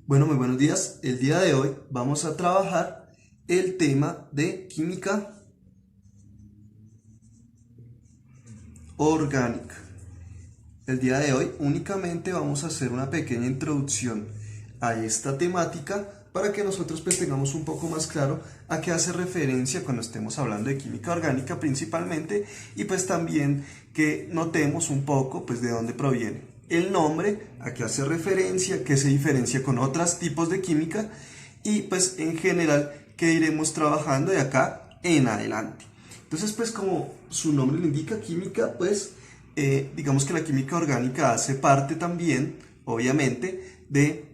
Bueno, muy buenos días. El día de hoy vamos a trabajar el tema de química orgánica. El día de hoy únicamente vamos a hacer una pequeña introducción a esta temática para que nosotros tengamos un poco más claro a qué hace referencia cuando estemos hablando de química orgánica principalmente y también que notemos un poco de dónde proviene el nombre, a qué hace referencia, qué se diferencia con otros tipos de química y en general qué iremos trabajando de acá en adelante. Entonces como su nombre lo indica, química, digamos que la química orgánica hace parte también, obviamente, de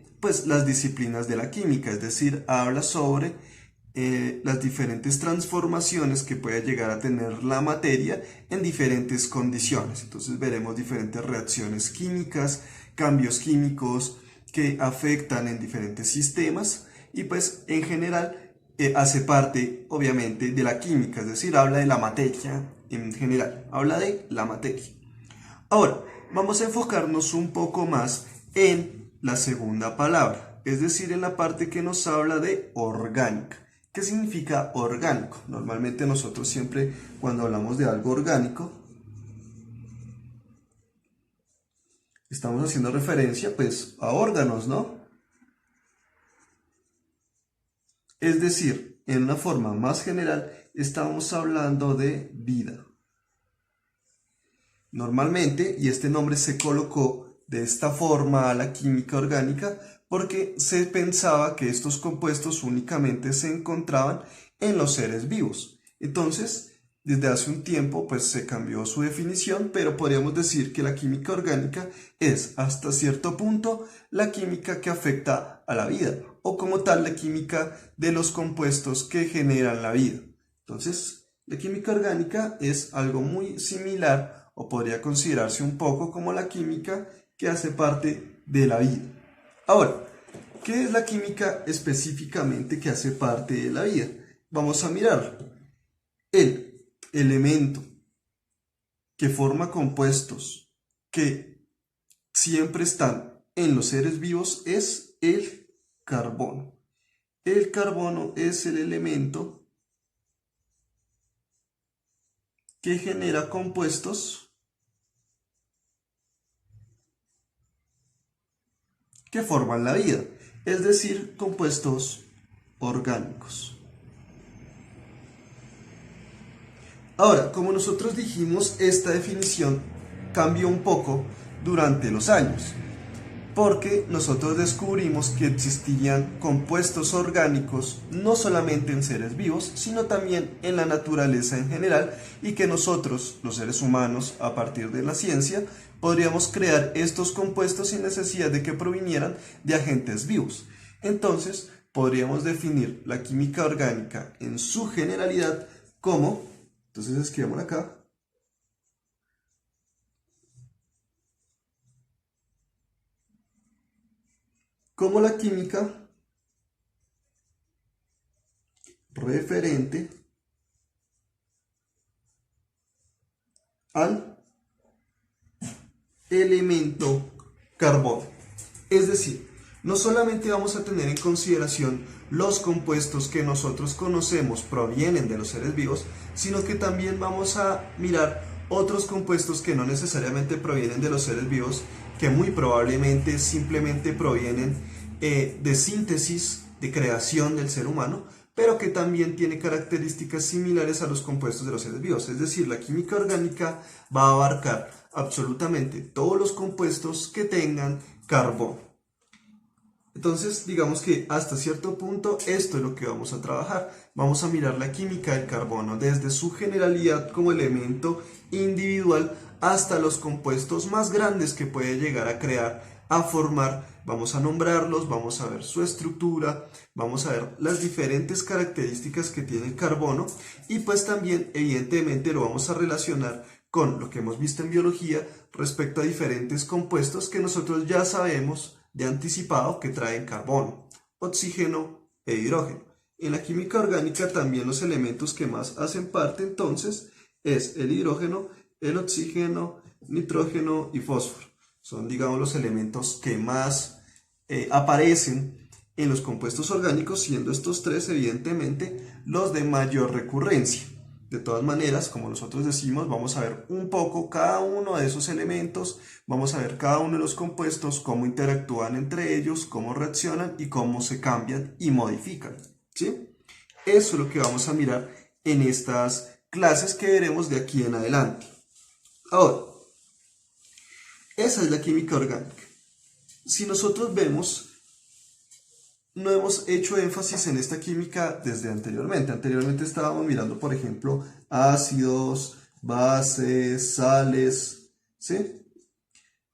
las disciplinas de la química, es decir, habla sobre las diferentes transformaciones que puede llegar a tener la materia en diferentes condiciones. Entonces veremos diferentes reacciones químicas, cambios químicos que afectan en diferentes sistemas y en general hace parte obviamente de la química, es decir, habla de la materia en general, habla de la materia. Ahora, vamos a enfocarnos un poco más en la segunda palabra, es decir, en la parte que nos habla de orgánica. ¿Qué significa orgánico? Normalmente nosotros siempre cuando hablamos de algo orgánico estamos haciendo referencia a órganos, ¿no? Es decir, en una forma más general estamos hablando de vida. Normalmente, y este nombre se colocó de esta forma a la química orgánica porque se pensaba que estos compuestos únicamente se encontraban en los seres vivos. Entonces, desde hace un tiempo se cambió su definición, pero podríamos decir que la química orgánica es hasta cierto punto la química que afecta a la vida, o como tal la química de los compuestos que generan la vida. Entonces, la química orgánica es algo muy similar o podría considerarse un poco como la química que hace parte de la vida. Ahora, ¿qué es la química específicamente que hace parte de la vida? Vamos a mirar. El elemento que forma compuestos que siempre están en los seres vivos es el carbono. El carbono es el elemento que genera compuestos que forman la vida, es decir, compuestos orgánicos. Ahora, como nosotros dijimos, esta definición cambió un poco durante los años, porque nosotros descubrimos que existían compuestos orgánicos no solamente en seres vivos, sino también en la naturaleza en general, y que nosotros, los seres humanos, a partir de la ciencia, podríamos crear estos compuestos sin necesidad de que provinieran de agentes vivos. Entonces, podríamos definir la química orgánica en su generalidad como, entonces escribamos acá, como la química referente al elemento carbono. Es decir, no solamente vamos a tener en consideración los compuestos que nosotros conocemos provienen de los seres vivos, sino que también vamos a mirar otros compuestos que no necesariamente provienen de los seres vivos, que muy probablemente simplemente provienen de síntesis, de creación del ser humano, pero que también tiene características similares a los compuestos de los seres vivos. Es decir, la química orgánica va a abarcar absolutamente todos los compuestos que tengan carbono. Entonces, digamos que hasta cierto punto esto es lo que vamos a trabajar. Vamos a mirar la química del carbono desde su generalidad como elemento individual hasta los compuestos más grandes que puede llegar a crear, a formar. Vamos a nombrarlos, vamos a ver su estructura, vamos a ver las diferentes características que tiene el carbono y también evidentemente lo vamos a relacionar con lo que hemos visto en biología respecto a diferentes compuestos que nosotros ya sabemos de anticipado que traen carbono, oxígeno e hidrógeno. En la química orgánica también los elementos que más hacen parte entonces es el hidrógeno, el oxígeno, nitrógeno y fósforo. Son, digamos, los elementos que más aparecen en los compuestos orgánicos, siendo estos tres evidentemente los de mayor recurrencia. De todas maneras, como nosotros decimos, vamos a ver un poco cada uno de esos elementos, vamos a ver cada uno de los compuestos, cómo interactúan entre ellos, cómo reaccionan y cómo se cambian y modifican, ¿sí? Eso es lo que vamos a mirar en estas clases que veremos de aquí en adelante. Ahora, esa es la química orgánica. Si nosotros vemos, no hemos hecho énfasis en esta química desde anteriormente. Anteriormente estábamos mirando, por ejemplo, ácidos, bases, sales, ¿sí?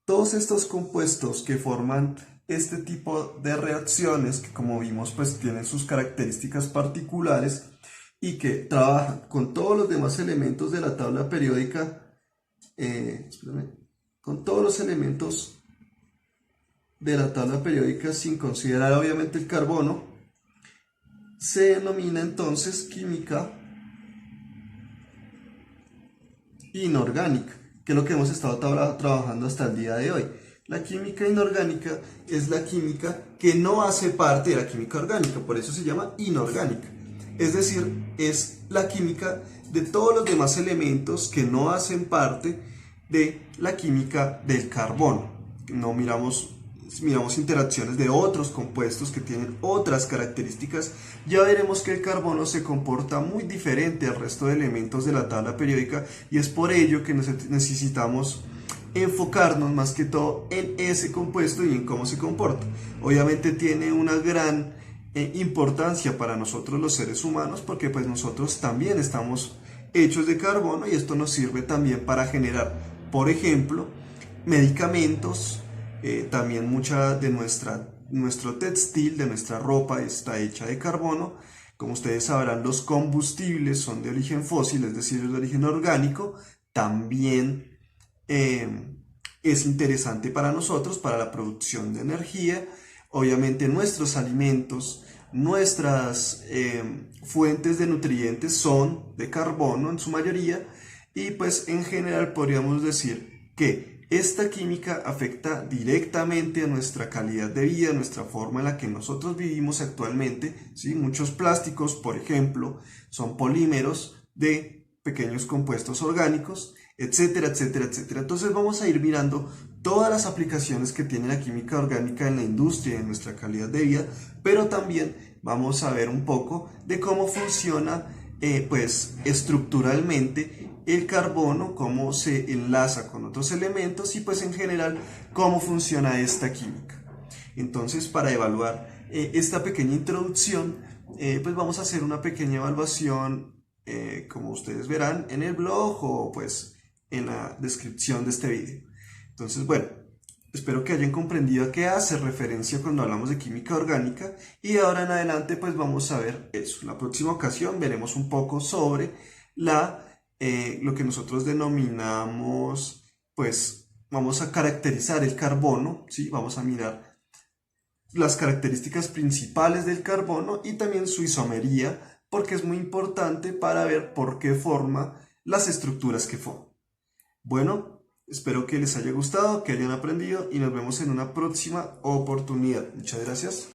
Todos estos compuestos que forman este tipo de reacciones, que como vimos, pues tienen sus características particulares y que trabajan con todos los demás elementos de la tabla periódica, con todos los elementos de la tabla periódica sin considerar obviamente el carbono, se denomina entonces química inorgánica, que es lo que hemos estado trabajando hasta el día de hoy. La química inorgánica es la química que no hace parte de la química orgánica, por eso se llama inorgánica. Es decir, es la química de todos los demás elementos que no hacen parte de la química del carbono. No miramos interacciones de otros compuestos que tienen otras características, ya veremos que el carbono se comporta muy diferente al resto de elementos de la tabla periódica y es por ello que necesitamos enfocarnos más que todo en ese compuesto y en cómo se comporta. Obviamente tiene una gran importancia para nosotros los seres humanos porque pues nosotros también estamos hechos de carbono y esto nos sirve también para generar, por ejemplo, medicamentos. También mucha de nuestro textil, de nuestra ropa está hecha de carbono. Como ustedes sabrán, los combustibles son de origen fósil, es decir, de origen orgánico. También es interesante para nosotros, para la producción de energía. Obviamente nuestros alimentos, nuestras fuentes de nutrientes son de carbono en su mayoría y pues en general podríamos decir que esta química afecta directamente a nuestra calidad de vida, a nuestra forma en la que nosotros vivimos actualmente, ¿sí? Muchos plásticos, por ejemplo, son polímeros de pequeños compuestos orgánicos, etcétera, etcétera, etcétera. Entonces vamos a ir mirando todas las aplicaciones que tiene la química orgánica en la industria y en nuestra calidad de vida, pero también vamos a ver un poco de cómo funciona pues estructuralmente el carbono, cómo se enlaza con otros elementos y pues en general cómo funciona esta química. Entonces, para evaluar esta pequeña introducción, pues vamos a hacer una pequeña evaluación, como ustedes verán en el blog o pues en la descripción de este video. Entonces, bueno, espero que hayan comprendido a qué hace referencia cuando hablamos de química orgánica y de ahora en adelante pues vamos a ver eso. En la próxima ocasión veremos un poco sobre lo que nosotros denominamos, pues vamos a caracterizar el carbono, ¿sí? Vamos a mirar las características principales del carbono y también su isomería, porque es muy importante para ver por qué forma las estructuras que forma. Bueno, espero que les haya gustado, que hayan aprendido y nos vemos en una próxima oportunidad. Muchas gracias.